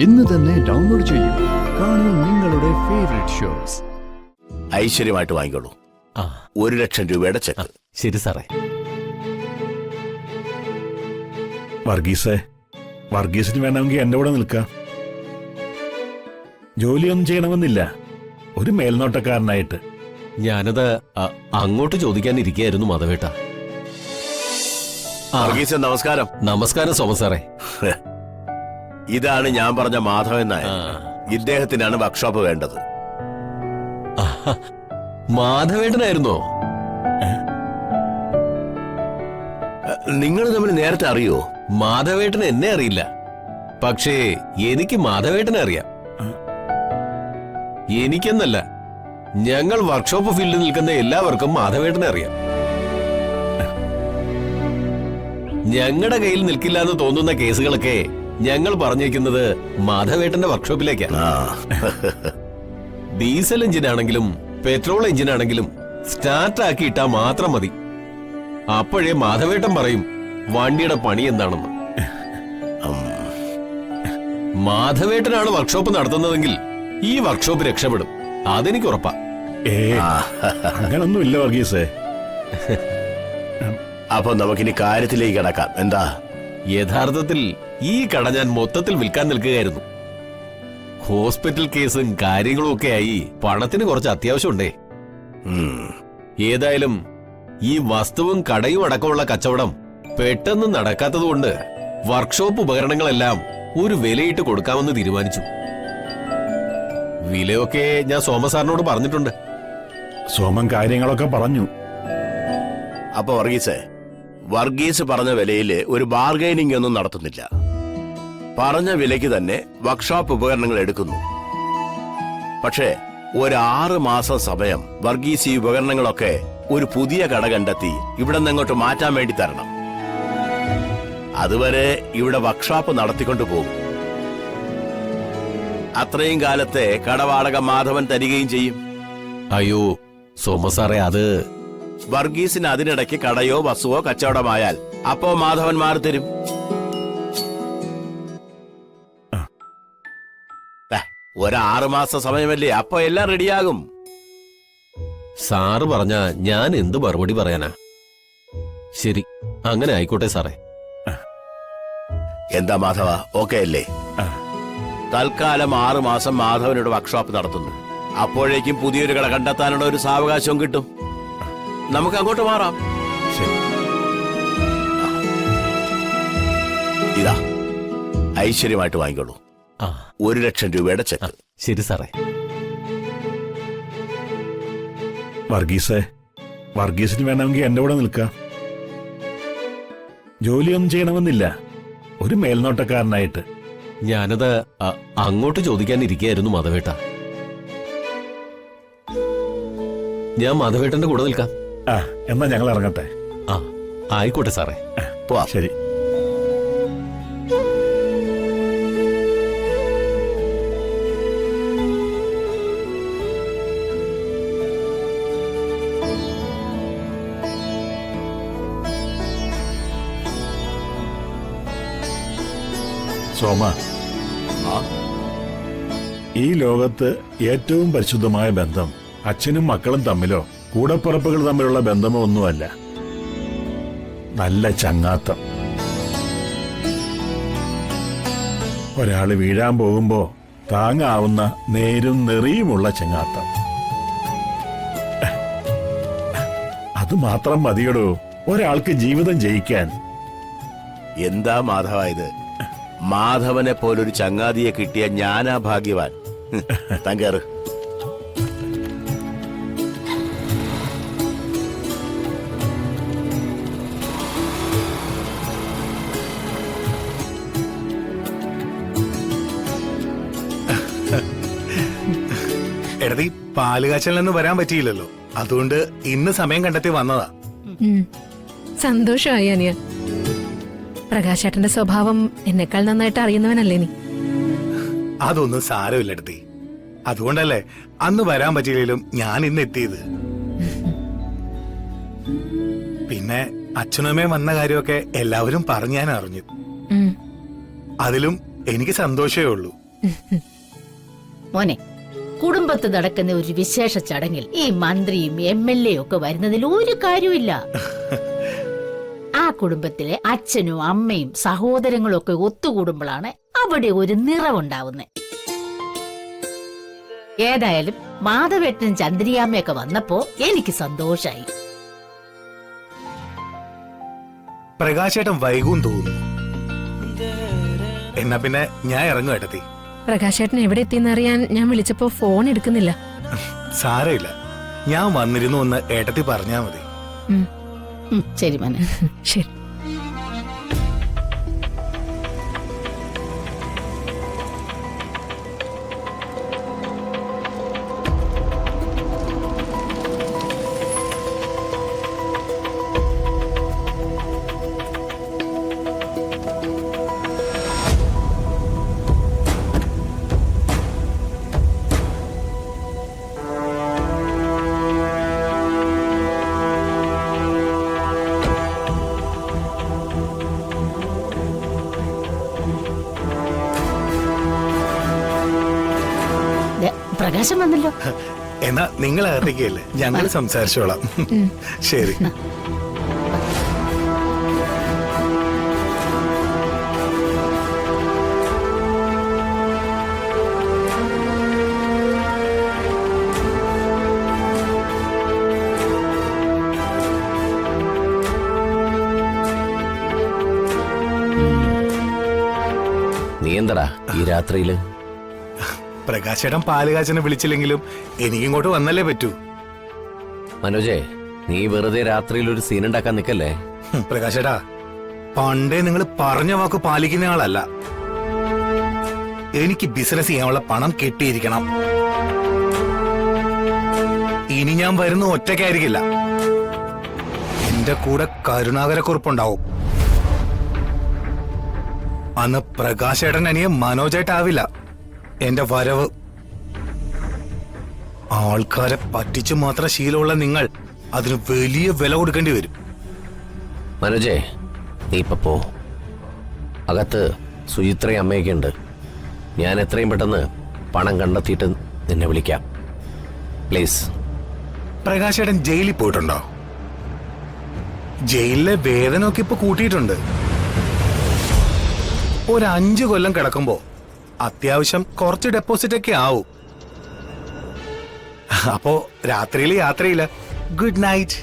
ഇന്ന് തന്നെ ഡൗൺലോഡ് ചെയ്യൂ. കാണൂ നിങ്ങളുടെ ഫേവറേറ്റ് ഷോസ്. ഐശ്വര്യമായിട്ട് വാങ്ങിക്കോളൂ. 1,00,000 രൂപയുടെ ചെക്ക്. ശരി സാറേ. വർഗീസിന് വേണമെങ്കിൽ എന്റെ കൂടെ നിൽക്കാം. ജോലിയൊന്നും ചെയ്യണമെന്നില്ല, ഒരു മേൽനോട്ടക്കാരനായിട്ട്. ഞാനത് അങ്ങോട്ട് ചോദിക്കാനിരിക്കുകയായിരുന്നു മാധവേട്ട. വർഗീസ്, നമസ്കാരം. നമസ്കാരം സോമ സാറേ. ഇതാണ് ഞാൻ പറഞ്ഞ മാധവൻ നായർ. ഇദ്ദേഹത്തിനാണ് വർക്ക്ഷോപ്പ് വേണ്ടത്. മാധവേട്ടനായിരുന്നോ? നിങ്ങൾ തമ്മിൽ നേരത്തെ അറിയോ? മാധവേട്ടന് എന്നെ അറിയില്ല, പക്ഷേ എനിക്ക് മാധവേട്ടനെ അറിയാം. എനിക്കെന്നല്ല, ഞങ്ങൾ വർക്ക്ഷോപ്പ് ഫീൽഡിൽ നിൽക്കുന്ന എല്ലാവർക്കും മാധവേട്ടനെ അറിയാം. ഞങ്ങളുടെ കയ്യിൽ നിൽക്കില്ല എന്ന് തോന്നുന്ന കേസുകളൊക്കെ ഞങ്ങൾ പറഞ്ഞേക്കുന്നത് മാധവേട്ടന്റെ വർക്ക്ഷോപ്പിലേക്കാണ്. ഡീസൽ എഞ്ചിനാണെങ്കിലും പെട്രോൾ എഞ്ചിനാണെങ്കിലും സ്റ്റാർട്ടാക്കി ഇട്ടാ മാത്രം മതി. അപ്പോഴേ മാധവേട്ടൻ പറയും വണ്ടിയുടെ പണി എന്താണെന്ന്. മാധവേട്ടനാണ് വർക്ക്ഷോപ്പ് നടത്തുന്നതെങ്കിൽ ഈ വർക്ക്ഷോപ്പ് രക്ഷപ്പെടും, അതെനിക്ക് ഉറപ്പാ. അങ്ങനൊന്നുമില്ല വർഗീസേ. അപ്പൊ നമുക്കിനി കാര്യത്തിലേക്ക് കിടക്കാം. എന്താ? യഥാർത്ഥത്തിൽ ഈ കട ഞാൻ മൊത്തത്തിൽ വിൽക്കാൻ നിൽക്കുകയായിരുന്നു. ഹോസ്പിറ്റൽ കേസും കാര്യങ്ങളും ഒക്കെ ആയി പണത്തിന് കുറച്ച് അത്യാവശ്യമുണ്ടേ. ഏതായാലും ഈ വസ്തുവും കടയും അടക്കമുള്ള കച്ചവടം പെട്ടെന്ന് നടക്കാത്തതുകൊണ്ട് വർക്ക്ഷോപ്പ് ഉപകരണങ്ങളെല്ലാം ഒരു വിലയിട്ട് കൊടുക്കാമെന്ന് തീരുമാനിച്ചു. വിലയൊക്കെ ഞാൻ സോമസാറിനോട് പറഞ്ഞിട്ടുണ്ട്. സോമൻ കാര്യങ്ങളൊക്കെ പറഞ്ഞു. അപ്പൊ വർഗീസ് പറഞ്ഞ വിലയില് ഒരു ബാർഗൈനിങ് ഒന്നും നടത്തുന്നില്ല. പറഞ്ഞ വിലയ്ക്ക് തന്നെ വർക്ക്ഷോപ്പ് ഉപകരണങ്ങൾ എടുക്കുന്നു. പക്ഷേ 6 മാസം സമയം വർഗീസ് ഈ ഉപകരണങ്ങളൊക്കെ ഒരു പുതിയ കട കണ്ടെത്തി ഇവിടെ നിന്ന് അങ്ങോട്ട് മാറ്റാൻ വേണ്ടി തരണം. അതുവരെ ഇവിടെ വർക്ക്ഷോപ്പ് നടത്തിക്കൊണ്ടു പോകും. അത്രയും കാലത്തെ കടവാടക മാധവൻ തരികയും ചെയ്യും. അയ്യോ സോമസാറേ, അത് വർഗീസിന് അതിനിടയ്ക്ക് കടയോ വസ്തുവോ കച്ചവടമായാൽ അപ്പോ മാധവൻ മാറി തരും. 6 മാസം സമയമല്ലേ, അപ്പൊ എല്ലാം റെഡിയാകും. സാറ് പറഞ്ഞ ഞാൻ എന്ത് മറുപടി പറയാനാ? ശരി, അങ്ങനെ ആയിക്കോട്ടെ സാറേ. എന്താ മാധവ, ഓക്കെ അല്ലേ? തൽക്കാലം 6 മാസം മാധവനോട് വർക്ക്ഷോപ്പ് നടത്തുന്നു. അപ്പോഴേക്കും പുതിയൊരു കട കണ്ടെത്താനുള്ള ഒരു സാവകാശവും കിട്ടും. നമുക്ക് അങ്ങോട്ട് മാറാം. ഇതാ ഐശ്വര്യമായിട്ട് വാങ്ങിക്കോളൂ. 1,00,000 രൂപയുടെ ചെക്ക്. ശരി സാറേ. വർഗീസിന് വേണമെങ്കിൽ എന്റെ കൂടെ നിൽക്കാം. ജോലിയൊന്നും ചെയ്യണമെന്നില്ല, ഒരു മേൽനോട്ടക്കാരനായിട്ട്. ഞാനത് അങ്ങോട്ട് ചോദിക്കാനിരിക്കുകയായിരുന്നു മാധവേട്ട. ഞാൻ മാധവേട്ടന്റെ കൂടെ നിൽക്കാം. എന്നാ ഞങ്ങൾ ഇറങ്ങട്ടെ. ആയിക്കോട്ടെ സാറേ. പോവാം. ശരി. സോമ, ഈ ലോകത്ത് ഏറ്റവും പരിശുദ്ധമായ ബന്ധം അച്ഛനും മക്കളും തമ്മിലോ കൂടപ്പുറപ്പുകൾ തമ്മിലുള്ള ബന്ധമോ ഒന്നുമല്ല, നല്ല ചങ്ങാത്തം. ഒരാള് വീഴാൻ പോകുമ്പോ താങ്ങാവുന്ന നേരും നെറിയുമുള്ള ചങ്ങാത്തം. അത് മാത്രം മതിയടോ ഒരാൾക്ക് ജീവിതം ജയിക്കാൻ. എന്താ മാധവ ഇത്? മാധവനെ പോലൊരു ചങ്ങാതിയെ കിട്ടിയ ഞാനാ ഭാഗ്യവാൻ. തങ്കേറ്. എടതി പാലുകാച്ചലിന് വരാൻ പറ്റിയില്ലല്ലോ, അതുകൊണ്ട് ഇന്ന് സമയം കണ്ടെത്തി വന്നതാ. സന്തോഷമായി അനിയ. പ്രകാശേട്ടന്റെ സ്വഭാവം എന്നെക്കാൾ നന്നായിട്ട് അറിയുന്നവനല്ലേ നീ? അതൊന്നും സാരമില്ല എടതി. അതുകൊണ്ടല്ലേ അന്ന് വരാൻ പറ്റിയില്ലെങ്കിലും ഞാൻ ഇന്ന് എത്തിയത്. പിന്നെ അച്ഛനമ്മയും വന്ന കാര്യമൊക്കെ എല്ലാവരും പറഞ്ഞ് ഞാൻ അറിഞ്ഞു. അതിലും എനിക്ക് സന്തോഷമേ ഉള്ളൂ. മോനെ, കുടുംബത്ത് നടക്കുന്ന ഒരു വിശേഷ ചടങ്ങിൽ ഈ മന്ത്രിയും MLA ഒക്കെ വരുന്നതിൽ ഒരു കാര്യമില്ല. ആ കുടുംബത്തിലെ അച്ഛനും അമ്മയും സഹോദരങ്ങളും ഒക്കെ ഒത്തുകൂടുമ്പോഴാണ് അവിടെ ഒരു നിറവുണ്ടാവുന്നത്. ഏതായാലും മാധവേട്ടനും ചന്ദ്രിയാമ്മയൊക്കെ വന്നപ്പോ എനിക്ക് സന്തോഷായി. പ്രകാശേട്ടൻ വൈകും തോന്നുന്നു. എന്നാ പിന്നെ ഞാൻ ഇറങ്ങും ഏട്ടത്തി. പ്രകാശേട്ടൻ എവിടെ എത്തിയെന്നറിയാൻ ഞാൻ വിളിച്ചപ്പോ ഫോൺ എടുക്കുന്നില്ല. സാരമില്ല, ഞാൻ വന്നിരുന്നു എന്ന് ഏട്ടത്തി പറഞ്ഞാ മതി. ശരി മോനെ. ശരി. ദേ, പ്രകാശം വന്നല്ലോ. എന്നാ നിങ്ങൾ അകത്തേക്കല്ലേ, ഞങ്ങൾ സംസാരിച്ചോളാം. ശരി. നീ എന്താടാ ഈ രാത്രിയില്? പ്രകാശേട്ടൻ പാലുകാച്ചനെ വിളിച്ചില്ലെങ്കിലും എനിക്കിങ്ങോട്ട് വന്നല്ലേ പറ്റൂ. മനോജേ, നീ വെറുതെ രാത്രിയിൽ ഒരു സീൻ ഉണ്ടാക്കാൻ നിക്കല്ലേ. പ്രകാശേട്ടാ, പണ്ടേ നിങ്ങൾ പറഞ്ഞ വാക്ക് പാലിക്കുന്ന ആളല്ല. എനിക്ക് ബിസിനസ് ചെയ്യാനുള്ള പണം കിട്ടിയിരിക്കണം. ഇനി ഞാൻ വരുന്ന ഒറ്റയ്ക്കായിരിക്കില്ല, എന്റെ കൂടെ കരുണാകരക്കുറിപ്പുണ്ടാവും. അന്ന് പ്രകാശേട്ടൻ അനിയെ മനോജായിട്ടാവില്ല എന്റെ വരവ്. ആൾക്കാരെ പറ്റിച്ചു മാത്രം ശീലമുള്ള നിങ്ങൾ അതിന് വലിയ വില കൊടുക്കേണ്ടി വരും. മനോജേ, നീ ഇപ്പൊ പോ. അകത്ത് സുചിത്രയും അമ്മയൊക്കെ ഉണ്ട്. ഞാൻ എത്രയും പെട്ടെന്ന് പണം കണ്ടെത്തിയിട്ട് നിന്നെ വിളിക്കാം. പ്ലീസ്. പ്രകാശേട്ടൻ ജയിലിൽ പോയിട്ടുണ്ടോ? ജയിലിലെ വേതനമൊക്കെ ഇപ്പൊ കൂട്ടിയിട്ടുണ്ട്. ഒരു 5 കൊല്ലം കിടക്കുമ്പോ അത്യാവശ്യം കുറച്ച് ഡെപ്പോസിറ്റ് ഒക്കെ ആവും. അപ്പോ രാത്രിയില് യാത്രയില്ല. Good night.